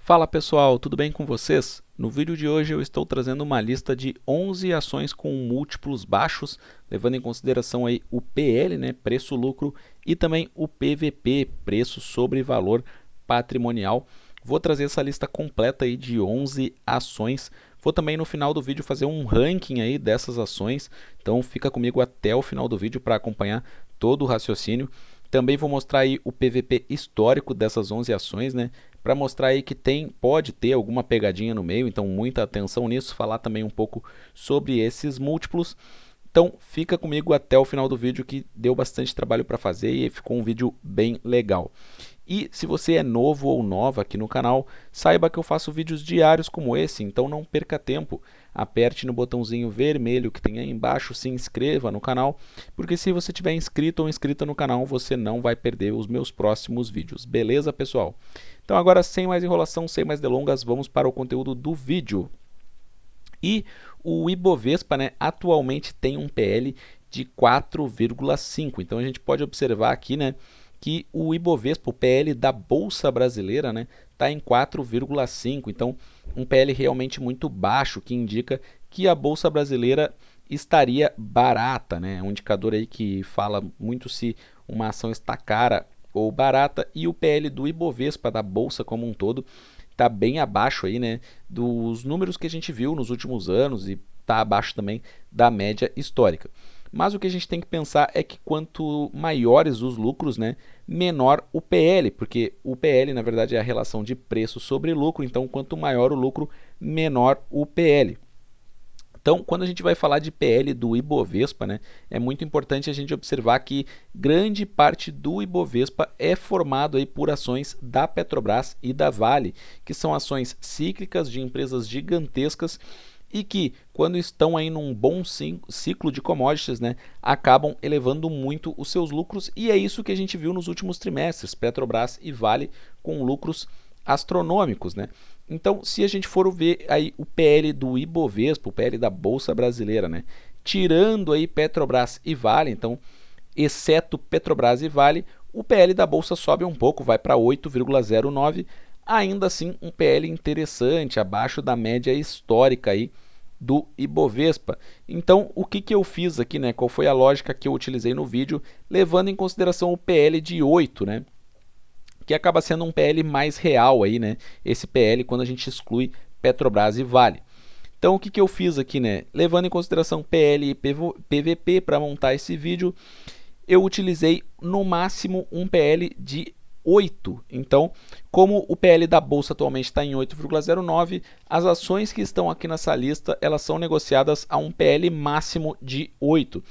Fala pessoal, tudo bem com vocês? No vídeo de hoje eu estou trazendo uma lista de 11 ações com múltiplos baixos, levando em consideração aí o PL, né, preço-lucro, e também o PVP, preço sobre valor patrimonial. Vou trazer essa lista completa aí de 11 ações. Vou também no final do vídeo fazer um ranking aí dessas ações, então fica comigo até o final do vídeo para acompanhar todo o raciocínio. Também vou mostrar aí o PVP histórico dessas 11 ações, né? Para mostrar aí que pode ter alguma pegadinha no meio, então muita atenção nisso, falar também um pouco sobre esses múltiplos. Então fica comigo até o final do vídeo que deu bastante trabalho para fazer e ficou um vídeo bem legal. E se você é novo ou nova aqui no canal, saiba que eu faço vídeos diários como esse, então não perca tempo. Aperte no botãozinho vermelho que tem aí embaixo, se inscreva no canal, porque se você tiver inscrito ou inscrita no canal, você não vai perder os meus próximos vídeos. Beleza, pessoal? Então agora, sem mais enrolação, sem mais delongas, vamos para o conteúdo do vídeo. E o Ibovespa, né, atualmente tem um PL de 4,5. Então a gente pode observar aqui, né, que o Ibovespa, o PL da Bolsa Brasileira, né, está em 4,5. Então um PL realmente muito baixo, que indica que a Bolsa Brasileira estaria barata, né? É um indicador aí que fala muito se uma ação está cara ou barata, e o PL do Ibovespa, da Bolsa como um todo, está bem abaixo aí, né, dos números que a gente viu nos últimos anos e está abaixo também da média histórica. Mas o que a gente tem que pensar é que quanto maiores os lucros, né, menor o PL, porque o PL na verdade é a relação de preço sobre lucro, então quanto maior o lucro, menor o PL. Então, quando a gente vai falar de PL do Ibovespa, né, é muito importante a gente observar que grande parte do Ibovespa é formado aí por ações da Petrobras e da Vale, que são ações cíclicas de empresas gigantescas e que, quando estão aí num bom ciclo de commodities, né, acabam elevando muito os seus lucros, e é isso que a gente viu nos últimos trimestres, Petrobras e Vale com lucros astronômicos, né? Então, se a gente for ver aí o PL do Ibovespa, o PL da Bolsa Brasileira, né, tirando aí Petrobras e Vale, então, exceto Petrobras e Vale, o PL da Bolsa sobe um pouco, vai para 8,09, ainda assim um PL interessante, abaixo da média histórica aí do Ibovespa. Então, o que eu fiz aqui, né? Qual foi a lógica que eu utilizei no vídeo, levando em consideração o PL de 8, né? Que acaba sendo um PL mais real aí, né? Esse PL quando a gente exclui Petrobras e Vale. Então o que eu fiz aqui, né? Levando em consideração PL e PVP para montar esse vídeo, eu utilizei no máximo um PL de 8. Então, como o PL da Bolsa atualmente está em 8,09, as ações que estão aqui nessa lista, elas são negociadas a um PL máximo de 8.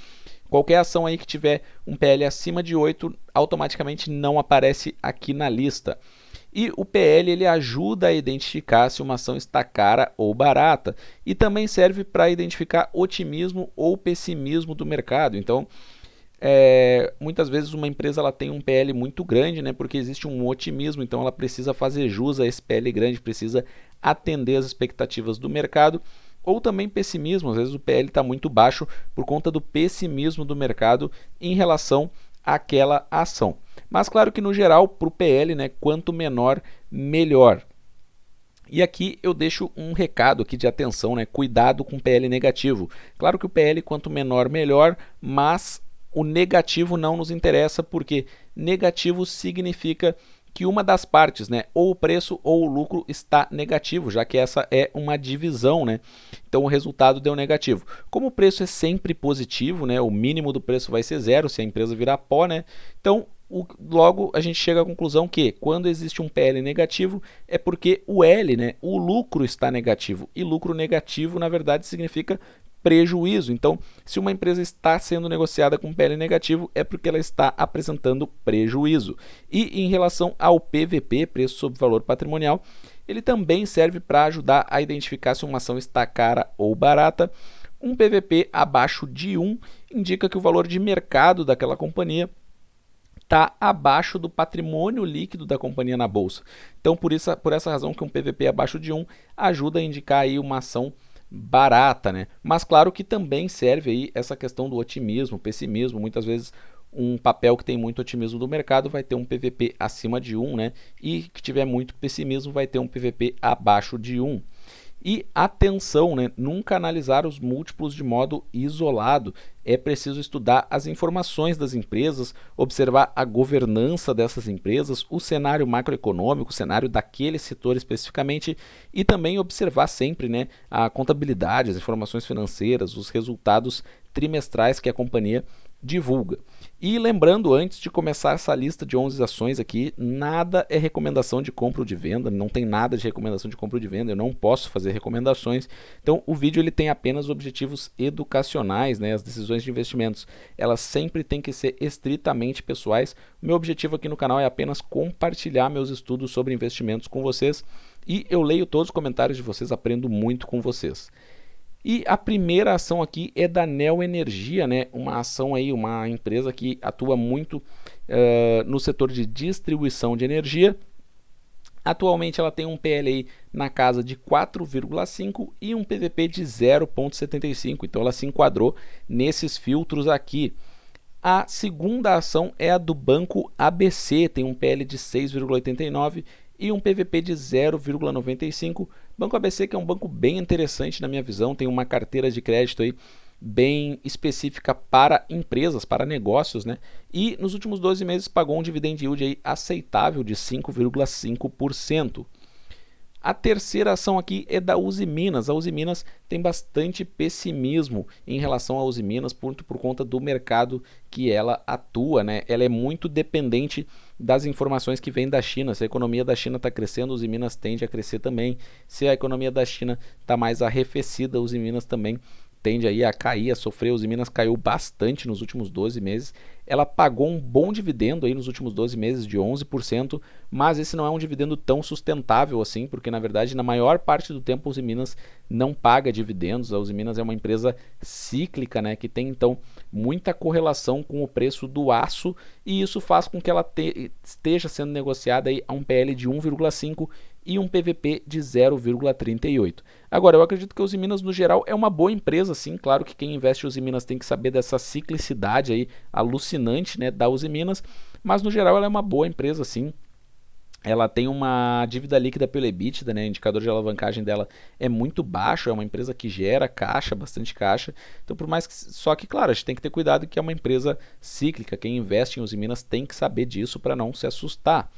Qualquer ação aí que tiver um PL acima de 8, automaticamente não aparece aqui na lista. E o PL ele ajuda a identificar se uma ação está cara ou barata e também serve para identificar otimismo ou pessimismo do mercado. Então, muitas vezes uma empresa ela tem um PL muito grande, né, porque existe um otimismo, então ela precisa fazer jus a esse PL grande, precisa atender as expectativas do mercado. Ou também pessimismo, às vezes o PL está muito baixo por conta do pessimismo do mercado em relação àquela ação. Mas claro que no geral, para o PL, né, quanto menor, melhor. E aqui eu deixo um recado aqui de atenção, né, cuidado com PL negativo. Claro que o PL quanto menor, melhor, mas o negativo não nos interessa, porque negativo significa que uma das partes, né, ou o preço ou o lucro está negativo, já que essa é uma divisão, né? Então o resultado deu negativo. Como o preço é sempre positivo, né, o mínimo do preço vai ser zero se a empresa virar pó, né? Então logo a gente chega à conclusão que quando existe um PL negativo é porque o L, né, o lucro está negativo, e lucro negativo na verdade significa prejuízo. Então, se uma empresa está sendo negociada com PL negativo, é porque ela está apresentando prejuízo. E em relação ao PVP, preço sobre valor patrimonial, ele também serve para ajudar a identificar se uma ação está cara ou barata. Um PVP abaixo de 1 indica que o valor de mercado daquela companhia está abaixo do patrimônio líquido da companhia na bolsa. Então, por essa razão que um PVP abaixo de 1 ajuda a indicar aí uma ação barata, né? Mas claro que também serve aí essa questão do otimismo, pessimismo. Muitas vezes um papel que tem muito otimismo do mercado vai ter um PVP acima de 1, né? E que tiver muito pessimismo vai ter um PVP abaixo de 1. E atenção, né? Nunca analisar os múltiplos de modo isolado. É preciso estudar as informações das empresas, observar a governança dessas empresas, o cenário macroeconômico, o cenário daquele setor especificamente e também observar sempre, né, a contabilidade, as informações financeiras, os resultados trimestrais que a companhia divulga. E lembrando, antes de começar essa lista de 11 ações aqui, nada é recomendação de compra ou de venda, não tem nada de recomendação de compra ou de venda, eu não posso fazer recomendações. Então o vídeo ele tem apenas objetivos educacionais, né? As decisões de investimentos, elas sempre têm que ser estritamente pessoais. O meu objetivo aqui no canal é apenas compartilhar meus estudos sobre investimentos com vocês e eu leio todos os comentários de vocês, aprendo muito com vocês. E a primeira ação aqui é da Neo Energia, né? Uma ação aí, uma empresa que atua muito no setor de distribuição de energia. Atualmente ela tem um PL aí na casa de 4,5 e um PVP de 0,75, então ela se enquadrou nesses filtros aqui. A segunda ação é a do Banco ABC, tem um PL de 6,89 e um PVP de 0,95. Banco ABC que é um banco bem interessante na minha visão, tem uma carteira de crédito aí bem específica para empresas, para negócios, né? E nos últimos 12 meses pagou um dividend yield aí aceitável de 5,5%. A terceira ação aqui é da Uzi Minas. A Uzi Minas tem bastante pessimismo em relação à Uzi Minas por conta do mercado que ela atua, né? Ela é muito dependente das informações que vêm da China. Se a economia da China está crescendo, a Uzi Minas tende a crescer também. Se a economia da China está mais arrefecida, a Uzi Minas também tende aí a cair, a sofrer. A Uzi Minas caiu bastante nos últimos 12 meses. Ela pagou um bom dividendo aí nos últimos 12 meses de 11%, mas esse não é um dividendo tão sustentável assim, porque na verdade na maior parte do tempo a Uzi Minas não paga dividendos. A Uzi Minas é uma empresa cíclica, né, que tem então muita correlação com o preço do aço e isso faz com que ela esteja sendo negociada aí a um PL de 1,5 e um PVP de 0,38. Agora, eu acredito que a Uzi Minas, no geral, é uma boa empresa, sim. Claro que quem investe em Uzi Minas tem que saber dessa ciclicidade aí alucinante, né, da Uzi Minas, mas no geral ela é uma boa empresa, sim. Ela tem uma dívida líquida pelo EBITDA, né? O indicador de alavancagem dela é muito baixo, é uma empresa que gera caixa, bastante caixa. Então, por mais que... Só que, claro, a gente tem que ter cuidado que é uma empresa cíclica. Quem investe em Uzi Minas tem que saber disso para não se assustar.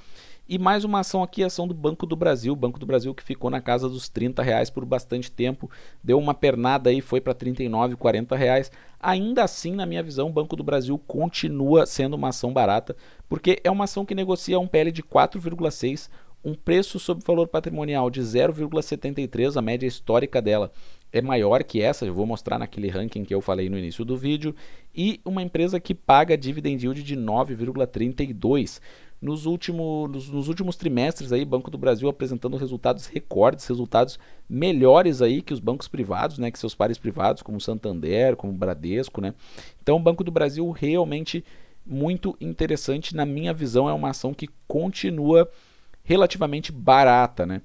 E mais uma ação aqui, a ação do Banco do Brasil. O Banco do Brasil que ficou na casa dos R$30 por bastante tempo. Deu uma pernada aí, foi para R$39, R$40. Ainda assim, na minha visão, o Banco do Brasil continua sendo uma ação barata, porque é uma ação que negocia um PL de 4,6, um preço sobre valor patrimonial de 0,73, a média histórica dela é maior que essa, eu vou mostrar naquele ranking que eu falei no início do vídeo, e uma empresa que paga dividend yield de 9,32. Nos últimos trimestres aí, Banco do Brasil apresentando resultados recordes, resultados melhores aí que os bancos privados, né, que seus pares privados, como Santander, como Bradesco, né? Então, o Banco do Brasil realmente muito interessante, na minha visão, é uma ação que continua relativamente barata, né?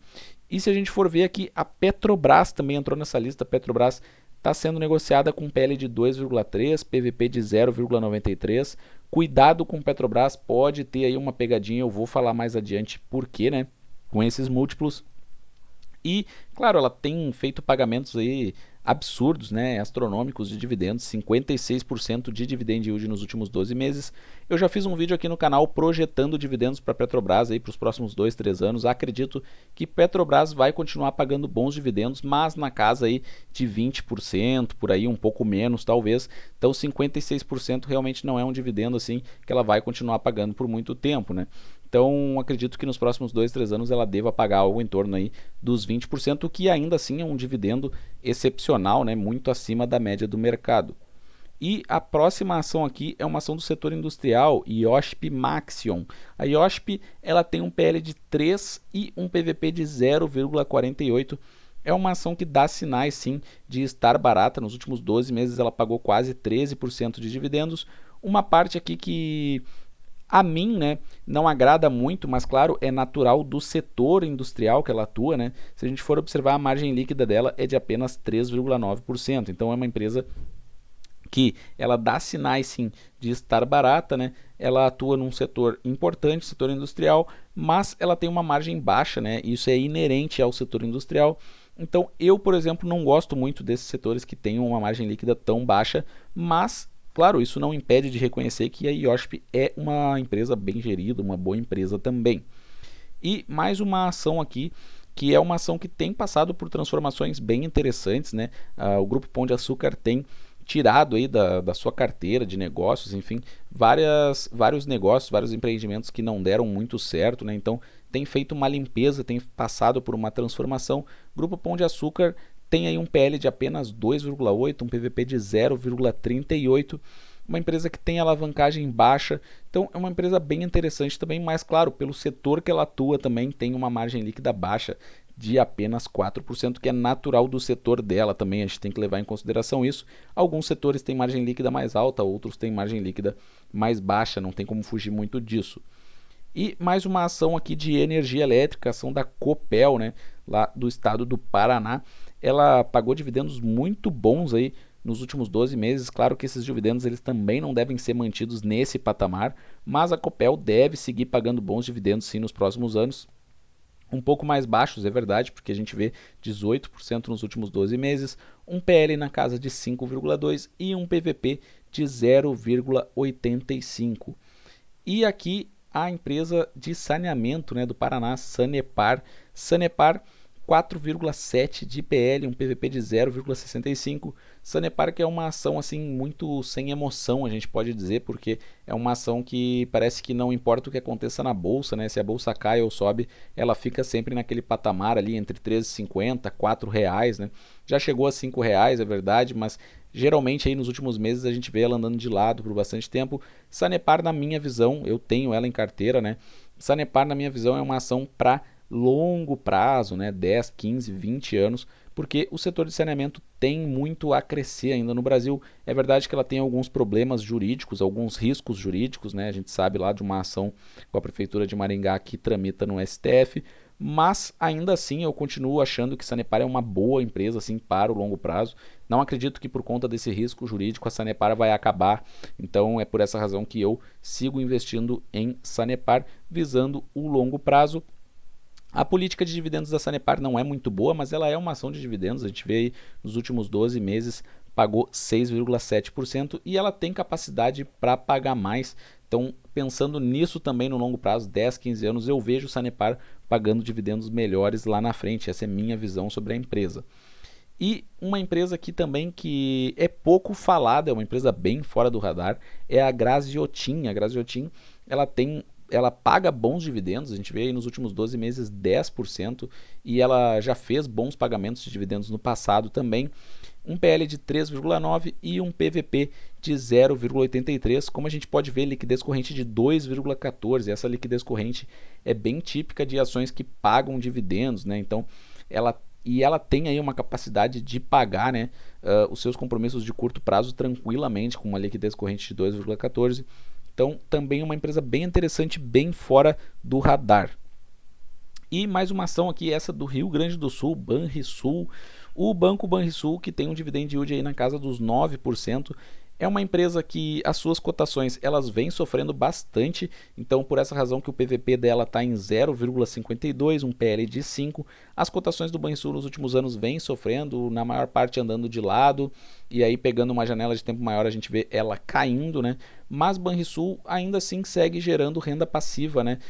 E se a gente for ver aqui, a Petrobras também entrou nessa lista. A Petrobras está sendo negociada com PL de 2,3, PVP de 0,93. Cuidado com Petrobras, pode ter aí uma pegadinha, eu vou falar mais adiante por quê, né? Com esses múltiplos. E, claro, ela tem feito pagamentos aí absurdos, né, astronômicos de dividendos, 56% de dividend yield nos últimos 12 meses. Eu já fiz um vídeo aqui no canal projetando dividendos para Petrobras aí para os próximos 2, 3 anos. Acredito que Petrobras vai continuar pagando bons dividendos, mas na casa aí de 20%, por aí um pouco menos talvez. Então 56% realmente não é um dividendo assim que ela vai continuar pagando por muito tempo, né? Então, acredito que nos próximos 2, 3 anos ela deva pagar algo em torno aí dos 20%, o que ainda assim é um dividendo excepcional, né, muito acima da média do mercado. E a próxima ação aqui é uma ação do setor industrial, IOSP Maxion. A IOSP ela tem um PL de 3 e um PVP de 0,48. É uma ação que dá sinais sim de estar barata. Nos últimos 12 meses ela pagou quase 13% de dividendos. Uma parte aqui que a mim, né, não agrada muito, mas claro, é natural do setor industrial que ela atua, né? Se a gente for observar, a margem líquida dela é de apenas 3,9%. Então é uma empresa que ela dá sinais sim de estar barata, né? Ela atua num setor importante, setor industrial, mas ela tem uma margem baixa, né? Isso é inerente ao setor industrial. Então eu, por exemplo, não gosto muito desses setores que têm uma margem líquida tão baixa, mas claro, isso não impede de reconhecer que a Iochpe é uma empresa bem gerida, uma boa empresa também. E mais uma ação aqui, que é uma ação que tem passado por transformações bem interessantes, né? O Grupo Pão de Açúcar tem tirado aí da sua carteira de negócios, enfim, vários negócios, vários empreendimentos que não deram muito certo, né? Então tem feito uma limpeza, tem passado por uma transformação. O Grupo Pão de Açúcar tem aí um PL de apenas 2,8, um PVP de 0,38, uma empresa que tem alavancagem baixa, então é uma empresa bem interessante também, mas claro, pelo setor que ela atua também tem uma margem líquida baixa de apenas 4%, que é natural do setor dela também, a gente tem que levar em consideração isso. Alguns setores têm margem líquida mais alta, outros têm margem líquida mais baixa, não tem como fugir muito disso. E mais uma ação aqui de energia elétrica, ação da Copel, né, lá do estado do Paraná. Ela pagou dividendos muito bons aí nos últimos 12 meses. Claro que esses dividendos eles também não devem ser mantidos nesse patamar, mas a Copel deve seguir pagando bons dividendos sim nos próximos anos. Um pouco mais baixos, é verdade, porque a gente vê 18% nos últimos 12 meses, um PL na casa de 5,2 e um PVP de 0,85. E aqui a empresa de saneamento, né, do Paraná, Sanepar. Sanepar 4,7 de PL, um PVP de 0,65. Sanepar que é uma ação assim muito sem emoção, a gente pode dizer, porque é uma ação que parece que não importa o que aconteça na bolsa, né? Se a bolsa cai ou sobe, ela fica sempre naquele patamar ali entre R$ 13,50, R$ 4,00, né? Já chegou a R$ 5,00, é verdade, mas geralmente aí nos últimos meses a gente vê ela andando de lado por bastante tempo. Sanepar, na minha visão, eu tenho ela em carteira, né? Sanepar, na minha visão, é uma ação para longo prazo, né? 10, 15, 20 anos, porque o setor de saneamento tem muito a crescer ainda no Brasil. É verdade que ela tem alguns problemas jurídicos, alguns riscos jurídicos, né? A gente sabe lá de uma ação com a Prefeitura de Maringá que tramita no STF, mas ainda assim eu continuo achando que Sanepar é uma boa empresa assim, para o longo prazo. Não acredito que por conta desse risco jurídico a Sanepar vai acabar, então é por essa razão que eu sigo investindo em Sanepar, visando o longo prazo. A política de dividendos da Sanepar não é muito boa, mas ela é uma ação de dividendos. A gente vê aí nos últimos 12 meses pagou 6,7% e ela tem capacidade para pagar mais. Então, pensando nisso também no longo prazo, 10, 15 anos, eu vejo o Sanepar pagando dividendos melhores lá na frente. Essa é a minha visão sobre a empresa. E uma empresa aqui também que é pouco falada, é uma empresa bem fora do radar, é a Graziotin. A Graziotin, ela paga bons dividendos, a gente vê aí nos últimos 12 meses 10%, e ela já fez bons pagamentos de dividendos no passado também. Um PL de 3,9 e um PVP de 0,83. Como a gente pode ver, liquidez corrente de 2,14. Essa liquidez corrente é bem típica de ações que pagam dividendos, né? Então, ela tem aí uma capacidade de pagar, né, os seus compromissos de curto prazo tranquilamente, com uma liquidez corrente de 2,14. Então, também uma empresa bem interessante, bem fora do radar. E mais uma ação aqui, essa do Rio Grande do Sul, Banrisul. O Banco Banrisul, que tem um dividend yield aí na casa dos 9%, é uma empresa que as suas cotações elas vêm sofrendo bastante, então por essa razão que o PVP dela está em 0,52, um PL de 5. As cotações do Banrisul nos últimos anos vêm sofrendo, na maior parte andando de lado, e aí pegando uma janela de tempo maior a gente vê ela caindo, né? Mas Banrisul ainda assim segue gerando renda passiva, né?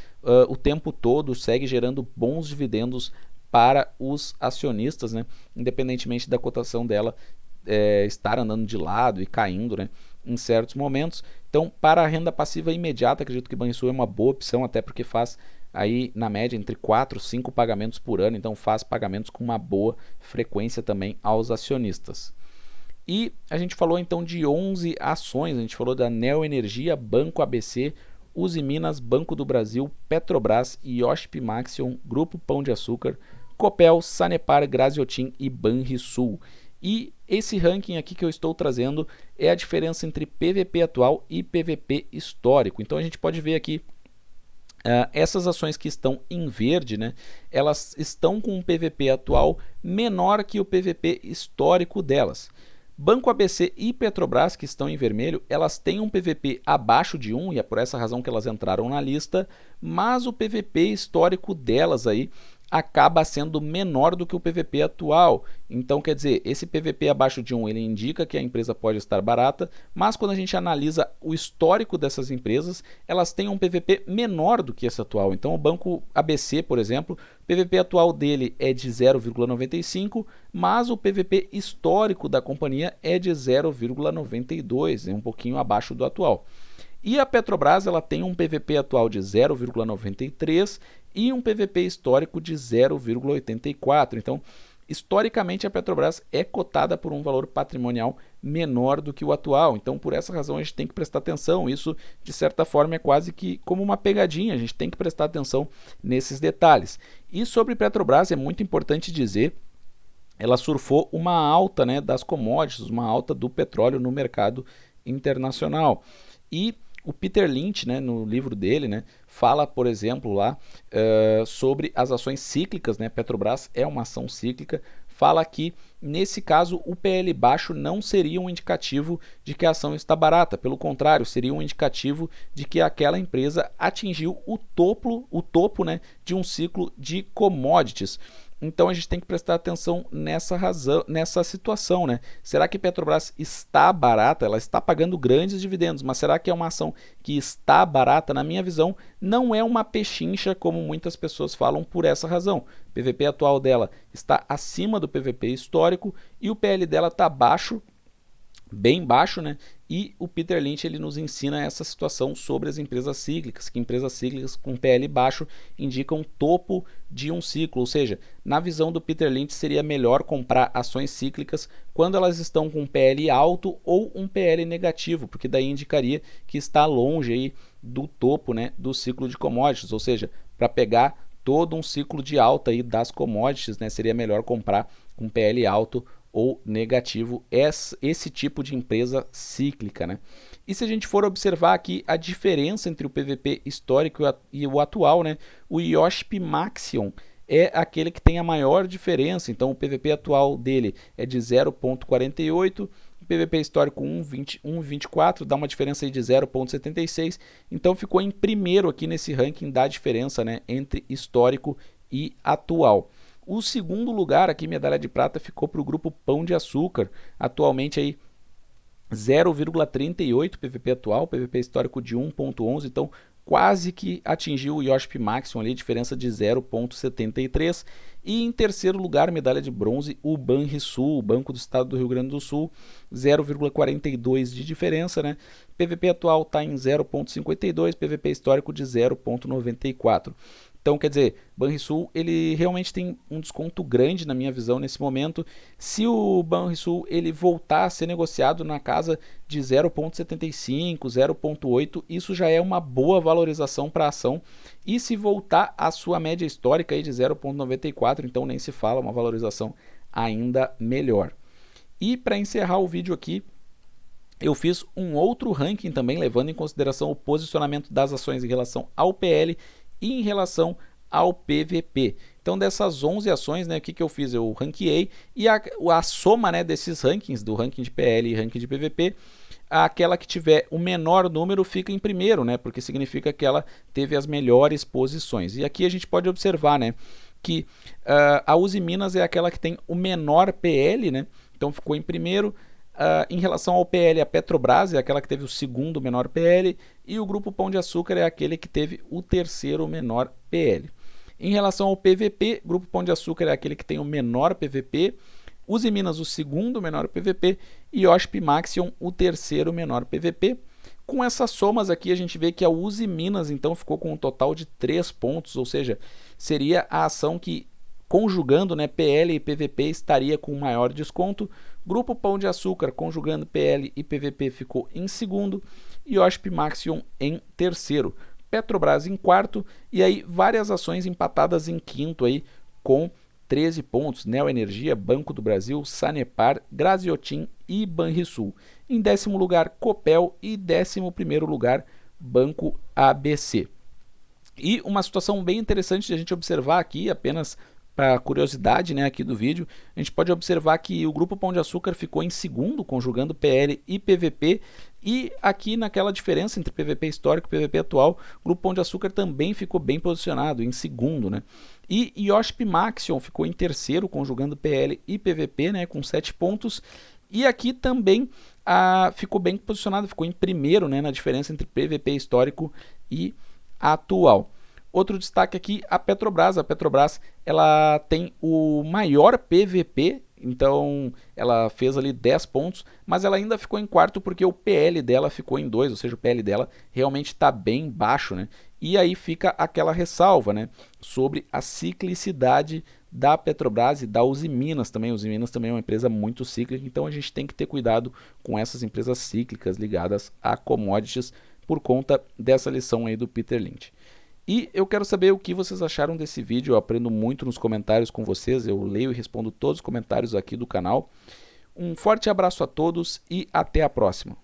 O tempo todo segue gerando bons dividendos para os acionistas, né? Independentemente da cotação dela estar andando de lado e caindo, né, em certos momentos. Então, para a renda passiva imediata, acredito que Banrisul é uma boa opção, até porque faz aí na média entre 4 e 5 pagamentos por ano, então faz pagamentos com uma boa frequência também aos acionistas. E a gente falou então de 11 ações, a gente falou da Neoenergia, Banco ABC, Uzi Minas, Banco do Brasil, Petrobras, Iochpe Maxion, Grupo Pão de Açúcar, Copel, Sanepar, Graziotin e Banrisul. E esse ranking aqui que eu estou trazendo é a diferença entre PVP atual e PVP histórico. Então a gente pode ver aqui essas ações que estão em verde, né, elas estão com um PVP atual menor que o PVP histórico delas. Banco ABC e Petrobras, que estão em vermelho, elas têm um PVP abaixo de 1, e é por essa razão que elas entraram na lista, mas o PVP histórico delas aí acaba sendo menor do que o PVP atual. Então, quer dizer, esse PVP abaixo de 1 ele indica que a empresa pode estar barata, mas quando a gente analisa o histórico dessas empresas, elas têm um PVP menor do que esse atual. Então, o Banco ABC, por exemplo, o PVP atual dele é de 0,95, mas o PVP histórico da companhia é de 0,92, é um pouquinho abaixo do atual. E a Petrobras ela tem um PVP atual de 0,93 e um PVP histórico de 0,84. Então, historicamente, a Petrobras é cotada por um valor patrimonial menor do que o atual. Então, por essa razão, a gente tem que prestar atenção. Isso, de certa forma, é quase que como uma pegadinha. A gente tem que prestar atenção nesses detalhes. E sobre Petrobras, é muito importante dizer, ela surfou uma alta, né, das commodities, uma alta do petróleo no mercado internacional. E o Peter Lynch, né, no livro dele, né, fala, por exemplo, lá sobre as ações cíclicas, né, Petrobras é uma ação cíclica, fala que, nesse caso, o PL baixo não seria um indicativo de que a ação está barata, pelo contrário, seria um indicativo de que aquela empresa atingiu o topo, né, de um ciclo de commodities. Então a gente tem que prestar atenção nessa situação, né? Será que Petrobras está barata? Ela está pagando grandes dividendos, mas será que é uma ação que está barata? Na minha visão, não é uma pechincha como muitas pessoas falam por essa razão. O PVP atual dela está acima do PVP histórico e o PL dela está baixo, bem baixo, né? E o Peter Lynch ele nos ensina essa situação sobre as empresas cíclicas, que empresas cíclicas com PL baixo indicam topo de um ciclo, ou seja, na visão do Peter Lynch seria melhor comprar ações cíclicas quando elas estão com PL alto ou um PL negativo, porque daí indicaria que está longe aí do topo, né, do ciclo de commodities, ou seja, para pegar todo um ciclo de alta aí das commodities, né, seria melhor comprar com PL alto ou negativo esse tipo de empresa cíclica, né? E se a gente for observar aqui a diferença entre o PVP histórico e o atual, né? O IOSP Maxion é aquele que tem a maior diferença, então o PVP atual dele é de 0,48, o PVP histórico 1,24, dá uma diferença aí de 0,76, então ficou em primeiro aqui nesse ranking da diferença, né, entre histórico e atual. O segundo lugar aqui, medalha de prata, ficou para o grupo Pão de Açúcar, atualmente aí 0,38 PVP atual, PVP histórico de 1,11, então quase que atingiu o IOSP Maxion ali, diferença de 0,73. E em terceiro lugar, medalha de bronze, o Banrisul, o Banco do Estado do Rio Grande do Sul, 0,42 de diferença, né? PVP atual está em 0,52, PVP histórico de 0,94. Então, quer dizer, Banrisul, ele realmente tem um desconto grande na minha visão nesse momento. Se o Banrisul ele voltar a ser negociado na casa de 0,75, 0,8, isso já é uma boa valorização para a ação. E se voltar à sua média histórica aí de 0,94, então nem se fala, uma valorização ainda melhor. E para encerrar o vídeo aqui, eu fiz um outro ranking também, levando em consideração o posicionamento das ações em relação ao PL e em relação ao PVP. Então, dessas 11 ações, né, o que eu fiz? Eu ranqueei e a soma, né, desses rankings, do ranking de PL e ranking de PVP, aquela que tiver o menor número fica em primeiro, né, porque significa que ela teve as melhores posições. E aqui a gente pode observar, né, que a Uzi Minas é aquela que tem o menor PL, né, então ficou em primeiro. Em relação ao PL, a Petrobras é aquela que teve o segundo menor PL e o Grupo Pão de Açúcar é aquele que teve o terceiro menor PL. Em relação ao PVP, Grupo Pão de Açúcar é aquele que tem o menor PVP, Uzi Minas o segundo menor PVP e IOSP Maxion o terceiro menor PVP. Com essas somas aqui a gente vê que a Uzi Minas então ficou com um total de 3 pontos, ou seja, seria a ação que, conjugando, né, PL e PVP, estaria com maior desconto. Grupo Pão de Açúcar, conjugando PL e PVP, ficou em segundo. E IOSP Maxion em terceiro. Petrobras em quarto. E aí várias ações empatadas em quinto aí, com 13 pontos. Neoenergia, Banco do Brasil, Sanepar, Graziotin e Banrisul. Em décimo lugar, Copel. E 11º lugar, Banco ABC. E uma situação bem interessante de a gente observar aqui, apenas para curiosidade, né, aqui do vídeo, a gente pode observar que o Grupo Pão de Açúcar ficou em segundo, conjugando PL e PVP, e aqui naquela diferença entre PVP histórico e PVP atual, o Grupo Pão de Açúcar também ficou bem posicionado, em segundo, né? E Yoship Maxion ficou em terceiro, conjugando PL e PVP, né, com 7 pontos, e aqui também ficou bem posicionado, ficou em primeiro, né, na diferença entre PVP histórico e atual. Outro destaque aqui, a Petrobras. A Petrobras ela tem o maior PVP, então ela fez ali 10 pontos, mas ela ainda ficou em quarto porque o PL dela ficou em 2, ou seja, o PL dela realmente está bem baixo, né? E aí fica aquela ressalva, né, sobre a ciclicidade da Petrobras e da Usiminas também. A Usiminas também é uma empresa muito cíclica, então a gente tem que ter cuidado com essas empresas cíclicas ligadas a commodities por conta dessa lição aí do Peter Lynch. E eu quero saber o que vocês acharam desse vídeo. Eu aprendo muito nos comentários com vocês, eu leio e respondo todos os comentários aqui do canal. Um forte abraço a todos e até a próxima.